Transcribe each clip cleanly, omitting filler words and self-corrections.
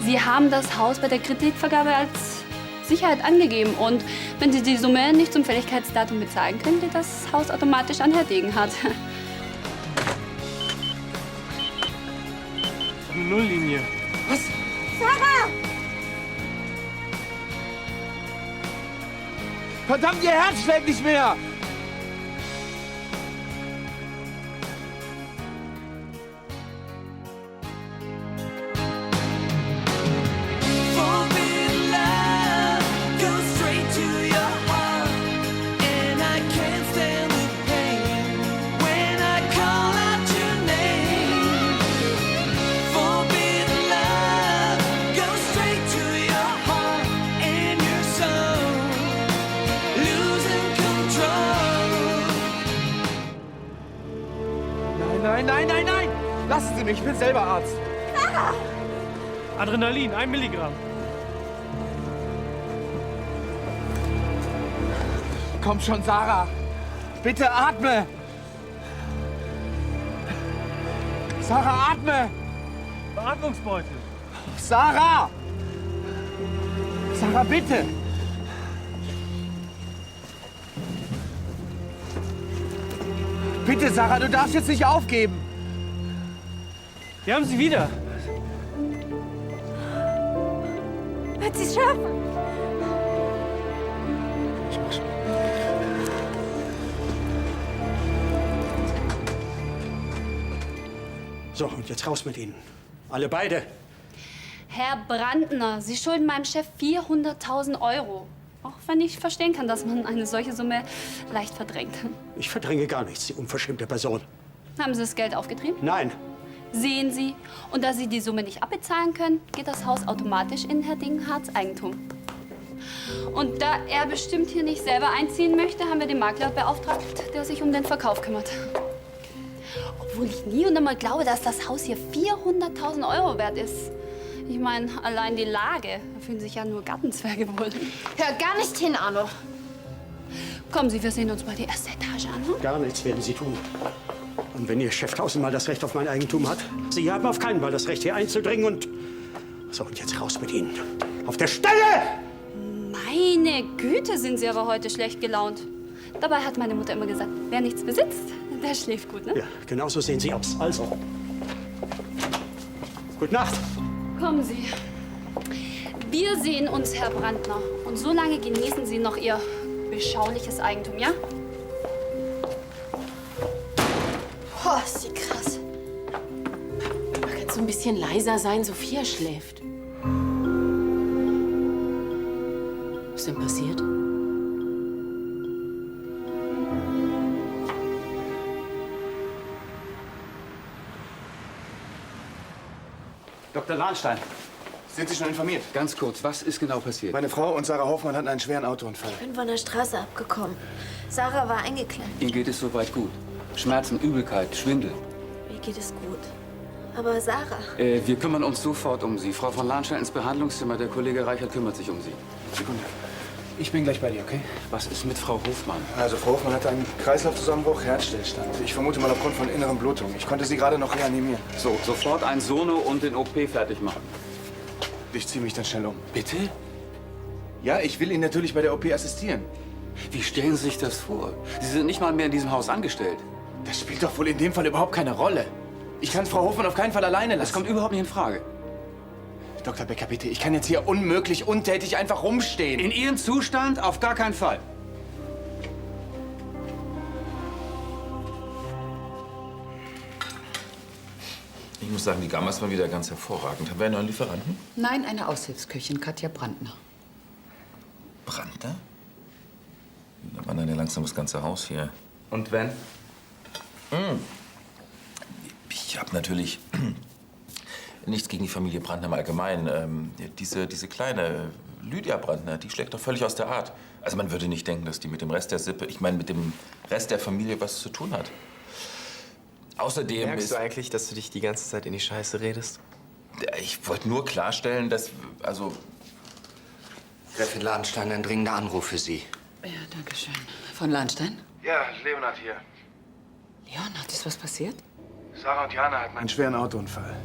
Sie haben das Haus bei der Kreditvergabe als Sicherheit angegeben. Und wenn Sie die Summe nicht zum Fälligkeitsdatum bezahlen können, geht das Haus automatisch an Herr Degenhardt. Eine Nulllinie. Was? Sarah! Verdammt, ihr Herz schlägt nicht mehr! Nein, nein, nein, nein! Lassen Sie mich, ich bin selber Arzt. Adrenalin, 1 Milligramm. Komm schon, Sarah. Bitte atme. Sarah, atme. Beatmungsbeutel. Sarah! Sarah, bitte. Bitte, Sarah, du darfst jetzt nicht aufgeben. Wir haben sie wieder. Wird sie es schaffen? Ich mach schon. So, und jetzt raus mit Ihnen. Alle beide. Herr Brandner, Sie schulden meinem Chef 400.000 Euro. Auch wenn ich verstehen kann, dass man eine solche Summe leicht verdrängt. Ich verdränge gar nichts, Sie unverschämte Person. Haben Sie das Geld aufgetrieben? Nein. Sehen Sie. Und da Sie die Summe nicht abbezahlen können, geht das Haus automatisch in Herr Degenhardts Eigentum. Und da er bestimmt hier nicht selber einziehen möchte, haben wir den Makler beauftragt, der sich um den Verkauf kümmert. Obwohl ich nie und nimmer glaube, dass das Haus hier 400.000 Euro wert ist. Ich meine, allein die Lage, da fühlen sich ja nur Gartenzwerge wohl. Hör gar nicht hin, Arno. Kommen Sie, wir sehen uns mal die erste Etage an. Hm? Gar nichts werden Sie tun. Und wenn Ihr Chef tausendmal das Recht auf mein Eigentum hat, Sie haben auf keinen Fall das Recht, hier einzudringen und... So, und jetzt raus mit Ihnen. Auf der Stelle! Meine Güte, sind Sie aber heute schlecht gelaunt. Dabei hat meine Mutter immer gesagt, wer nichts besitzt, der schläft gut, ne? Ja, genau so sehen Sie aus. Also. Gute Nacht. Kommen Sie. Wir sehen uns, Herr Brandner. Und so lange genießen Sie noch Ihr beschauliches Eigentum, ja? Boah, ist die krass. Kannst du ein bisschen leiser sein? Sophia schläft. Was ist denn passiert? Dr. Lahnstein, Sind Sie schon informiert? ganz kurz, was ist genau passiert? Meine Frau und Sarah Hoffmann hatten einen schweren Autounfall. Ich bin von der Straße abgekommen. Sarah war eingeklemmt. Ihnen geht es soweit gut. Schmerzen, Übelkeit, Schwindel. Mir geht es gut. Aber Sarah, Wir kümmern uns sofort um Sie. Frau von Lahnstein ins Behandlungszimmer. Der Kollege Reichert kümmert sich um Sie. Sekunde. Ich bin gleich bei dir, okay? Was ist mit Frau Hofmann? Also, Frau Hoffmann hatte einen Kreislaufzusammenbruch, Herzstillstand. Ich vermute mal aufgrund von inneren Blutungen. Ich konnte sie gerade noch reanimieren. So, sofort ein Sono und den OP fertig machen. Ich ziehe mich dann schnell um. Bitte? Ja, ich will Ihnen natürlich bei der OP assistieren. Wie stellen Sie sich das vor? Sie sind nicht mal mehr in diesem Haus angestellt. Das spielt doch wohl in dem Fall überhaupt keine Rolle. Ich kann Frau Hoffmann auf keinen Fall alleine lassen. Das kommt überhaupt nicht in Frage. Dr. Becker, bitte, ich kann jetzt hier unmöglich untätig einfach rumstehen. In Ihrem Zustand auf gar keinen Fall. Ich muss sagen, die Gammas waren wieder ganz hervorragend. Haben wir einen neuen Lieferanten? Nein, eine Aushilfsköchin, Katja Brandner. Brandner? Da wandert ja langsam das ganze Haus hier. Und wenn? Ich habe natürlich nichts gegen die Familie Brandner im Allgemeinen. Diese kleine Lydia Brandner, die schlägt doch völlig aus der Art. Also man würde nicht denken, dass die mit dem Rest der Sippe, ich meine mit dem Rest der Familie was zu tun hat. Außerdem Merkst ist... du eigentlich, dass du dich die ganze Zeit in die Scheiße redest? Ich wollte nur klarstellen, dass... Also... Gräfin Lahnstein, ein dringender Anruf für Sie. Ja, danke schön. Von Lahnstein? Ja, Leonhard hier. Leonhard, ist was passiert? Sarah und Jana hatten einen schweren Autounfall.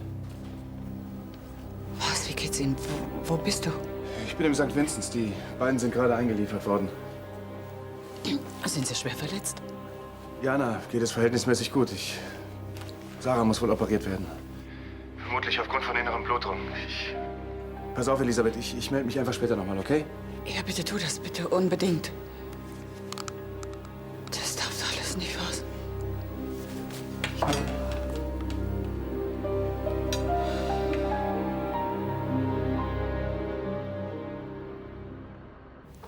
Was Wie geht's Ihnen? Wo bist du? Ich bin im St. Vinzenz. Die beiden sind gerade eingeliefert worden. Sind Sie schwer verletzt? Jana geht es verhältnismäßig gut. Sarah muss wohl operiert werden. Vermutlich aufgrund von innerem Blutdruck. Pass auf, Elisabeth. Ich melde mich einfach später nochmal, okay? Ja, bitte tu das, bitte, unbedingt. Das darf doch alles nicht wahr sein.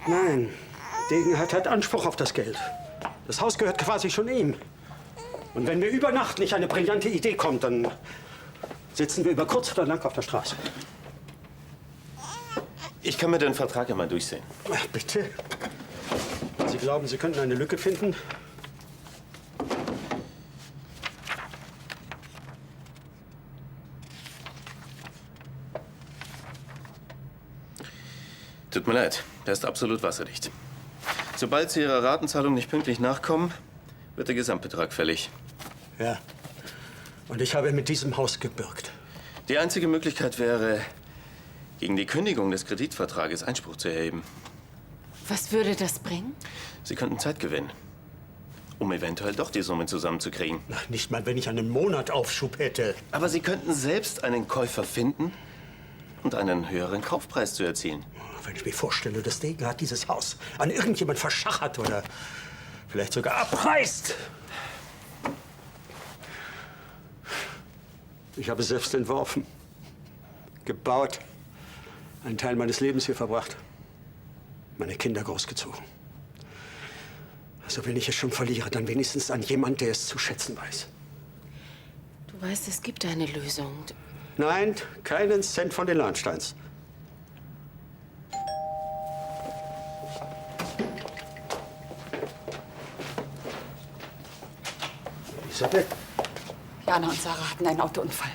Nein, Degenhardt hat Anspruch auf das Geld. Das Haus gehört quasi schon ihm. Und wenn mir über Nacht nicht eine brillante Idee kommt, dann sitzen wir über kurz oder lang auf der Straße. Ich kann mir den Vertrag ja mal durchsehen. Ach, bitte? Sie glauben, Sie könnten eine Lücke finden? Tut mir leid, der ist absolut wasserdicht. Sobald Sie Ihrer Ratenzahlung nicht pünktlich nachkommen, wird der Gesamtbetrag fällig. Ja. Und ich habe mit diesem Haus gebürgt. Die einzige Möglichkeit wäre, gegen die Kündigung des Kreditvertrages Einspruch zu erheben. Was würde das bringen? Sie könnten Zeit gewinnen, um eventuell doch die Summe zusammenzukriegen. Na, nicht mal, wenn ich einen Monat Aufschub hätte. Aber Sie könnten selbst einen Käufer finden und einen höheren Kaufpreis zu erzielen. Wenn ich mir vorstelle, dass Degenhardt dieses Haus an irgendjemand verschachert oder vielleicht sogar abreißt. Ich habe es selbst entworfen, gebaut, einen Teil meines Lebens hier verbracht, meine Kinder großgezogen. Also wenn ich es schon verliere, dann wenigstens an jemand, der es zu schätzen weiß. Du weißt, es gibt eine Lösung. Nein, keinen Cent von den Lahnsteins. Elisabeth? Jana und Sarah hatten einen Autounfall.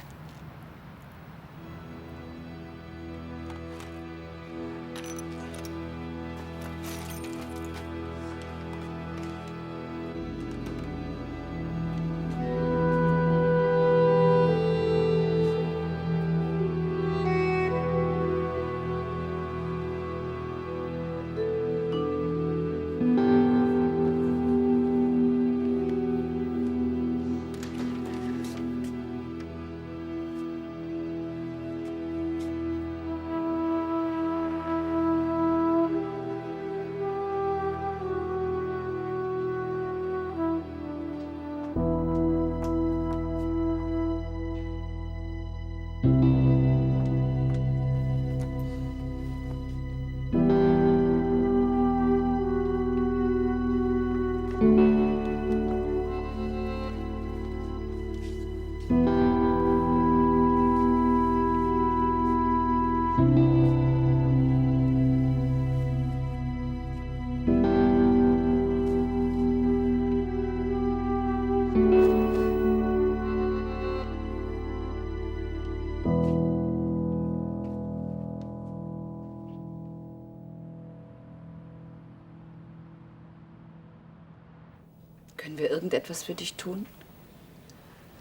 Können wir irgendetwas für dich tun?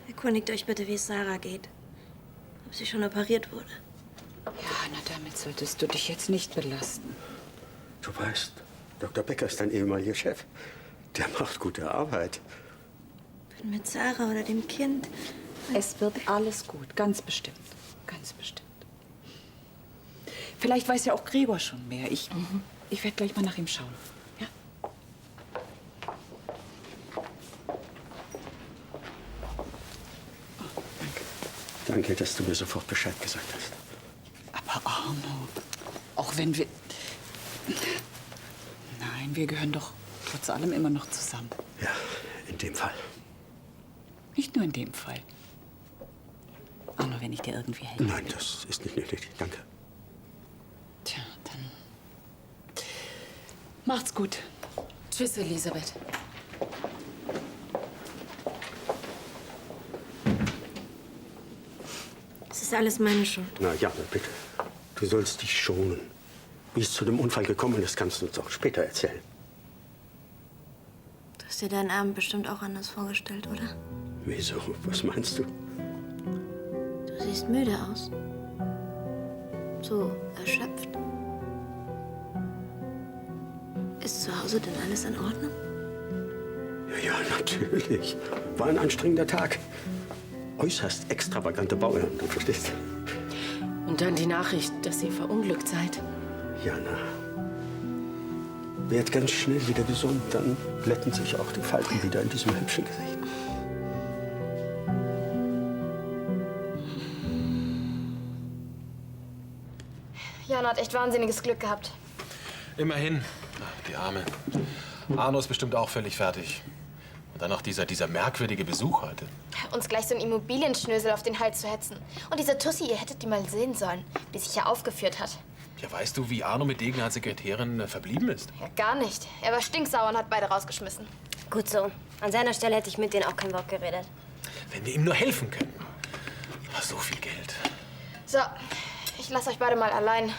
Erkundigt euch bitte, wie es Sarah geht. Ob sie schon operiert wurde. Ja, na, damit solltest du dich jetzt nicht belasten. Du weißt, Dr. Becker ist dein ehemaliger Chef. Der macht gute Arbeit. Bin mit Sarah oder dem Kind. Es wird alles gut, ganz bestimmt. Ganz bestimmt. Vielleicht weiß ja auch Gregor schon mehr. Ich werde gleich mal nach ihm schauen. Ja? Oh, danke. Danke, dass du mir sofort Bescheid gesagt hast. Aber Arno, auch wenn wir... Nein, wir gehören doch trotz allem immer noch zusammen. Ja, in dem Fall. Nicht nur in dem Fall. Arno, wenn ich dir irgendwie helfe. Nein, das ist nicht nötig. Danke. Tja, dann... Macht's gut. Tschüss, Elisabeth. Es ist alles meine Schuld. Na ja, bitte. Du sollst dich schonen. Wie es zu dem Unfall gekommen ist, kannst du uns auch später erzählen. Du hast dir deinen Abend bestimmt auch anders vorgestellt, oder? Wieso? Was meinst du? Du siehst müde aus. So erschöpft. Ist zu Hause denn alles in Ordnung? Ja, natürlich. War ein anstrengender Tag. Äußerst extravagante Bauern, du verstehst. Und dann die Nachricht, dass ihr verunglückt seid. Jana, werd ganz schnell wieder gesund, dann glätten sich auch die Falten wieder in diesem hübschen Gesicht. Jana hat echt wahnsinniges Glück gehabt. Immerhin. Ach, die Arme. Arno ist bestimmt auch völlig fertig. Und dann noch dieser merkwürdige Besuch heute. Uns gleich so ein Immobilienschnösel auf den Hals zu hetzen. Und diese Tussi, ihr hättet die mal sehen sollen, die sich hier aufgeführt hat. Ja, weißt du, wie Arno mit Degenhards Sekretärin verblieben ist? Ja, gar nicht. Er war stinksauer und hat beide rausgeschmissen. Gut so. An seiner Stelle hätte ich mit denen auch kein Wort geredet. Wenn wir ihm nur helfen könnten. Ach, so viel Geld. So, ich lasse euch beide mal allein.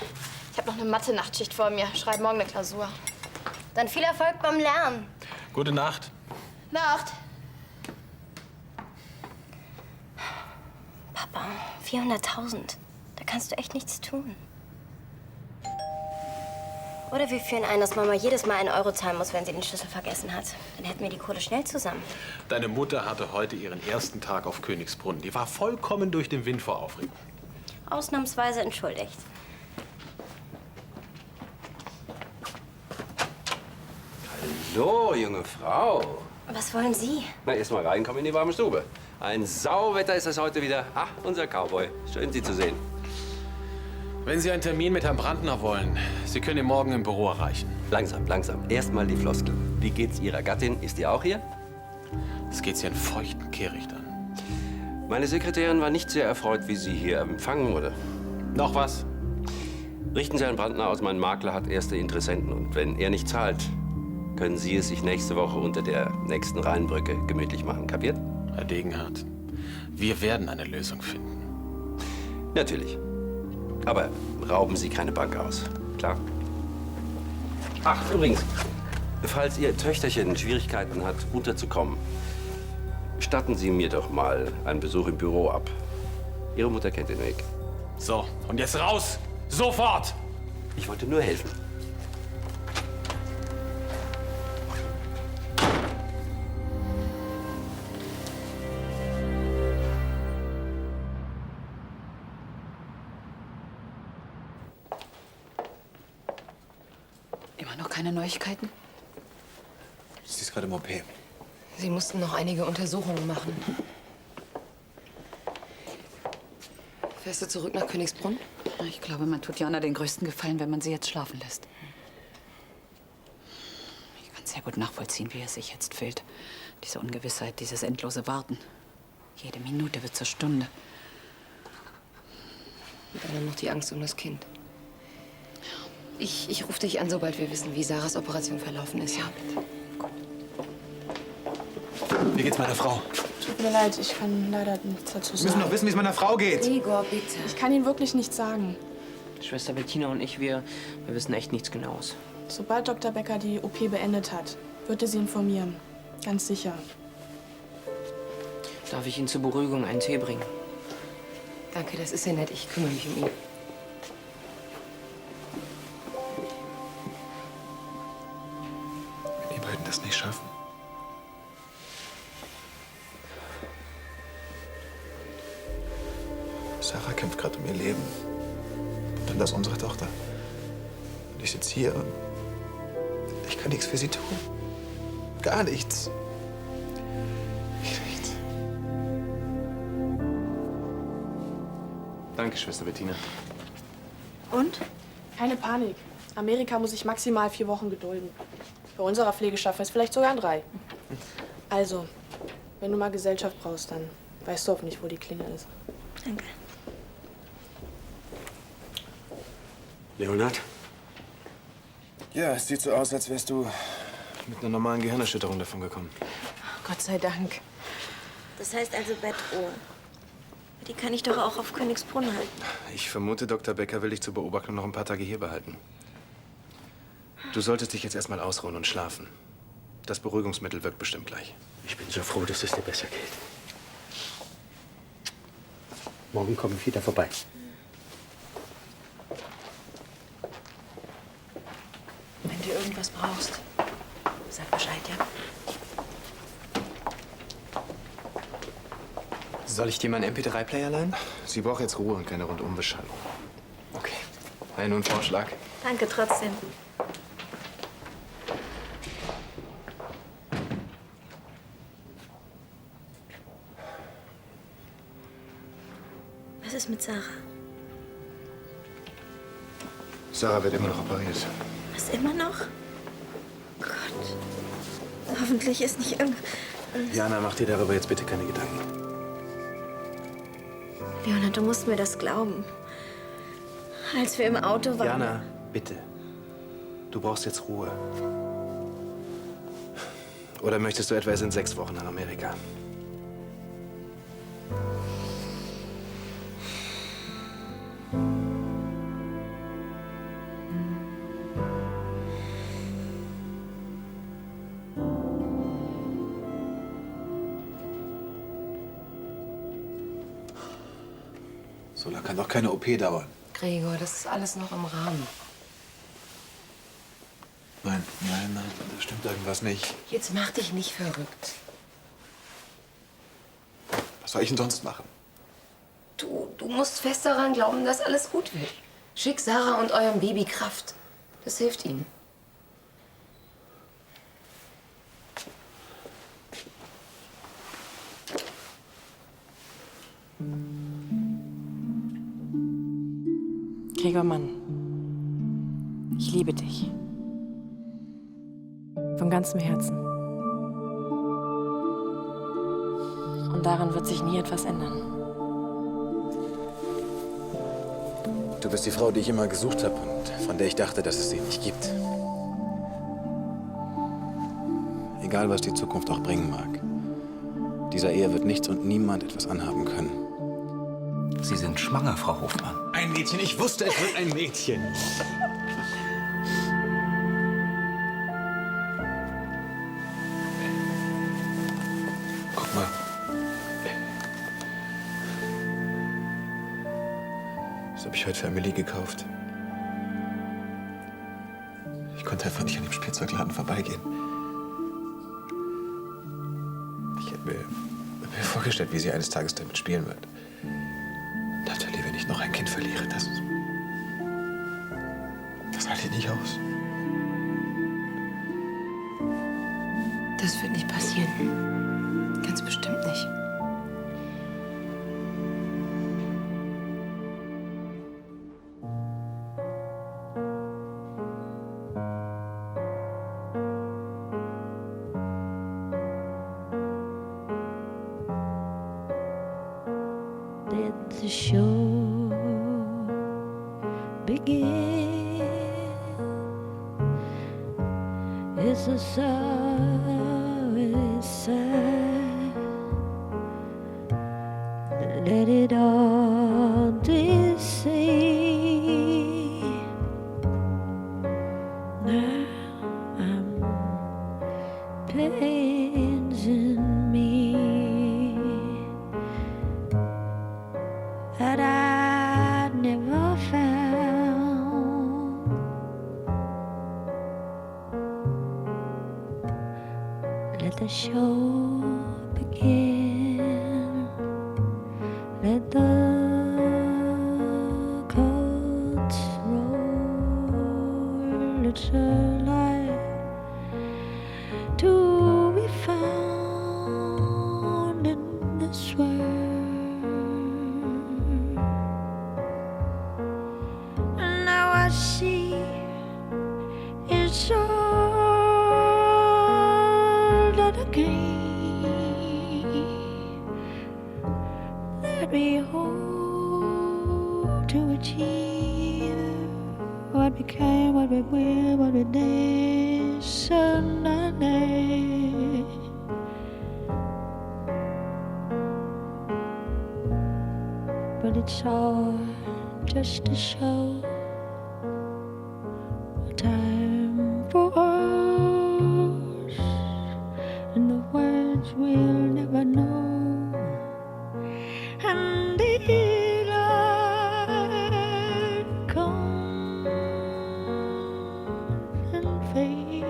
Ich habe noch eine Mathe-Nachtschicht vor mir. Schreibe morgen eine Klausur. Dann viel Erfolg beim Lernen. Gute Nacht. Nacht. Papa, 400.000. Da kannst du echt nichts tun. Oder wir führen ein, dass Mama jedes Mal 1 Euro zahlen muss, wenn sie den Schlüssel vergessen hat. Dann hätten wir die Kohle schnell zusammen. Deine Mutter hatte heute ihren ersten Tag auf Königsbrunn. Die war vollkommen durch den Wind vor Aufregung. Ausnahmsweise entschuldigt. Hallo, junge Frau. Was wollen Sie? Na, erst mal reinkommen in die warme Stube. Ein Sauwetter ist es heute wieder. Ah, unser Cowboy. Schön, Sie zu sehen. Wenn Sie einen Termin mit Herrn Brandner wollen, Sie können ihn morgen im Büro erreichen. Langsam, langsam. Erst mal die Floskel. Wie geht's Ihrer Gattin? Ist die auch hier? Es geht Sie einen feuchten Kehricht an. Meine Sekretärin war nicht sehr erfreut, wie sie hier empfangen wurde. Noch was? Richten Sie Herrn Brandner aus, mein Makler hat erste Interessenten. Und wenn er nicht zahlt, können Sie es sich nächste Woche unter der nächsten Rheinbrücke gemütlich machen. Kapiert? Herr Degenhardt, wir werden eine Lösung finden. Natürlich. Aber rauben Sie keine Bank aus. Klar? Ach, übrigens, falls Ihr Töchterchen Schwierigkeiten hat, unterzukommen, statten Sie mir doch mal einen Besuch im Büro ab. Ihre Mutter kennt den Weg. So, und jetzt raus! Sofort! Ich wollte nur helfen. Immer noch keine Neuigkeiten? Sie ist gerade im OP. Sie mussten noch einige Untersuchungen machen. Fährst du zurück nach Königsbrunn? Ich glaube, man tut Jana den größten Gefallen, wenn man sie jetzt schlafen lässt. Ich kann sehr gut nachvollziehen, wie es sich jetzt fühlt. Diese Ungewissheit, dieses endlose Warten. Jede Minute wird zur Stunde. Und dann noch die Angst um das Kind. Ich rufe dich an, sobald wir wissen, wie Sarahs Operation verlaufen ist. Ja, bitte. Wie geht's meiner Frau? Tut mir leid, ich kann leider nichts dazu Wir sagen. müssen doch wissen, wie es meiner Frau geht. Igor, bitte. Ich kann Ihnen wirklich nichts sagen. Schwester Bettina und ich, wir wissen echt nichts Genaues. Sobald Dr. Becker die OP beendet hat, wird er Sie informieren. Ganz sicher. Darf ich Ihnen zur Beruhigung einen Tee bringen? Danke, das ist ja nett. Ich kümmere mich um ihn. Wenn die beiden das nicht schaffen. Sarah kämpft gerade um ihr Leben. Und dann das unserer Tochter. Und ich sitze hier und ich kann nichts für sie tun. Gar nichts. Nichts. Danke, Schwester Bettina. Und? Keine Panik. Amerika muss sich maximal 4 Wochen gedulden. Bei unserer Pflege schaffen wir es vielleicht sogar in 3. Also, wenn du mal Gesellschaft brauchst, dann weißt du hoffentlich, wo die Klinge ist. Danke. Leonhard? Ja, es sieht so aus, als wärst du mit einer normalen Gehirnerschütterung davon gekommen. Gott sei Dank. Das heißt also Bettruhe. Die kann ich doch auch auf Königsbrunn halten. Ich vermute, Dr. Becker will dich zur Beobachtung noch ein paar Tage hier behalten. Du solltest dich jetzt erstmal ausruhen und schlafen. Das Beruhigungsmittel wirkt bestimmt gleich. Ich bin so froh, dass es dir besser geht. Morgen komme ich wieder vorbei. was brauchst, sag Bescheid, ja? Soll ich dir meinen MP3-Player leihen? Sie braucht jetzt Ruhe und keine Rundumbeschallung. Okay. War nur ein Vorschlag. Danke trotzdem. Was ist mit Sarah? Sarah wird immer noch operiert. Was, immer noch? Gott. Hoffentlich ist nicht irgendwas... Jana, mach dir darüber jetzt bitte keine Gedanken. Leonard, du musst mir das glauben. Als wir im Auto waren... Jana, bitte. Du brauchst jetzt Ruhe. Oder möchtest du etwa erst in 6 Wochen nach Amerika? So lange kann doch keine OP dauern. Gregor, das ist alles noch im Rahmen. Nein, da stimmt irgendwas nicht. Jetzt mach dich nicht verrückt. Was soll ich denn sonst machen? Du musst fest daran glauben, dass alles gut wird. Schick Sarah und eurem Baby Kraft. Das hilft ihnen. Gregor, Mann, ich liebe dich. Von ganzem Herzen. Und daran wird sich nie etwas ändern. Du bist die Frau, die ich immer gesucht habe und von der ich dachte, dass es sie nicht gibt. Egal, was die Zukunft auch bringen mag. Dieser Ehe wird nichts und niemand etwas anhaben können. Sie sind schwanger, Frau Hofmann. Ein Mädchen, ich wusste, es wird ein Mädchen. Guck mal. Das habe ich heute für Amelie gekauft. Ich konnte einfach nicht an dem Spielzeugladen vorbeigehen. Ich hätte mir vorgestellt, wie sie eines Tages damit spielen wird. Natalie, wenn ich noch ein Kind verliere, das halte ich nicht aus. Das wird nicht passieren. Ganz bestimmt nicht. Let the show begin. It's a sorry sign. Let it all deceive. Now I'm pains in me that I never found. Let the show begin. Let the coats roll. It's a light to be found in this world. And now I see it's all that I gain. Let me hope to achieve what became, what we will, what we did Sunday. But it's all just a show, a time for us, and the words we'll never know. And daylight comes and fades.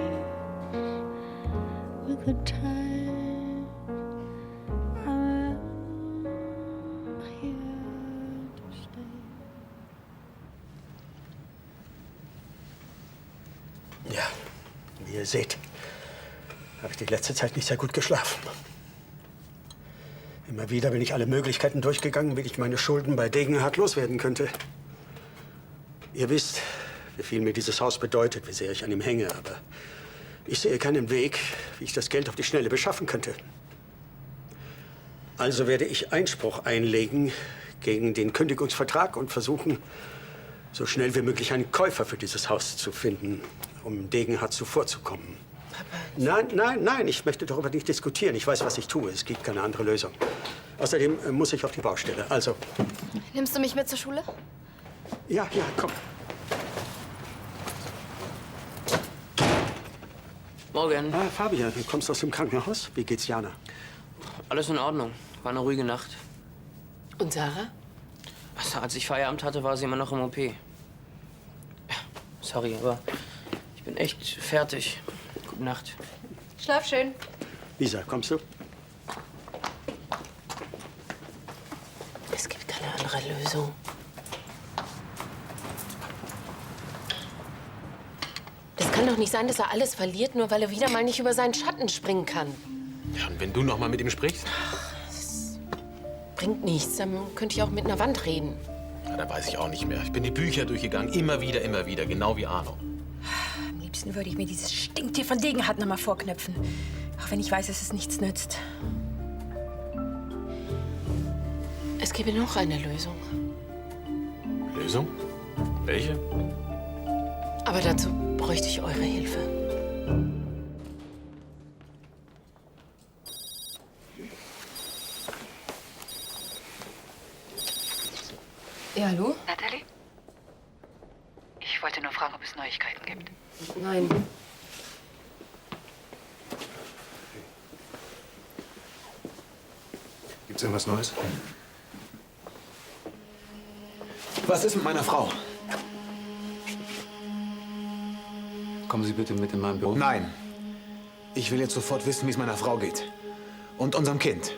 Ja, wie ihr seht, habe ich die letzte Zeit nicht sehr gut geschlafen. Immer wieder bin ich alle Möglichkeiten durchgegangen, wie ich meine Schulden bei Degenhardt loswerden könnte. Ihr wisst, wie viel mir dieses Haus bedeutet, wie sehr ich an ihm hänge, aber ich sehe keinen Weg, wie ich das Geld auf die Schnelle beschaffen könnte. Also werde ich Einspruch einlegen gegen den Kündigungsvertrag und versuchen, so schnell wie möglich einen Käufer für dieses Haus zu finden, um Degenhardt zuvorzukommen. Nein, ich möchte darüber nicht diskutieren. Ich weiß, was ich tue. Es gibt keine andere Lösung. Außerdem muss ich auf die Baustelle. Also. Nimmst du mich mit zur Schule? Ja, komm. Morgen. Ah, Fabian, du kommst aus dem Krankenhaus. Wie geht's Jana? Alles in Ordnung. War eine ruhige Nacht. Und Sarah? Also, als ich Feierabend hatte, war sie immer noch im OP. Sorry, aber ich bin echt fertig. Gute Nacht. Schlaf schön. Lisa, kommst du? Es gibt keine andere Lösung. Das kann doch nicht sein, dass er alles verliert, nur weil er wieder mal nicht über seinen Schatten springen kann. Ja, und wenn du noch mal mit ihm sprichst? Bringt nichts, dann könnte ich auch mit einer Wand reden. Ja, da weiß ich auch nicht mehr. Ich bin die Bücher durchgegangen, immer wieder, genau wie Arno. Am liebsten würde ich mir dieses Stinktier von Degenhardt noch mal vorknöpfen. Auch wenn ich weiß, dass es nichts nützt. Es gäbe noch eine Lösung. Lösung? Welche? Aber dazu bräuchte ich eure Hilfe. Ja, hallo? Natalie? Ich wollte nur fragen, ob es Neuigkeiten gibt. Nein. Gibt's irgendwas Neues? Was ist mit meiner Frau? Kommen Sie bitte mit in mein Büro. Nein. Ich will jetzt sofort wissen, wie es meiner Frau geht. Und unserem Kind.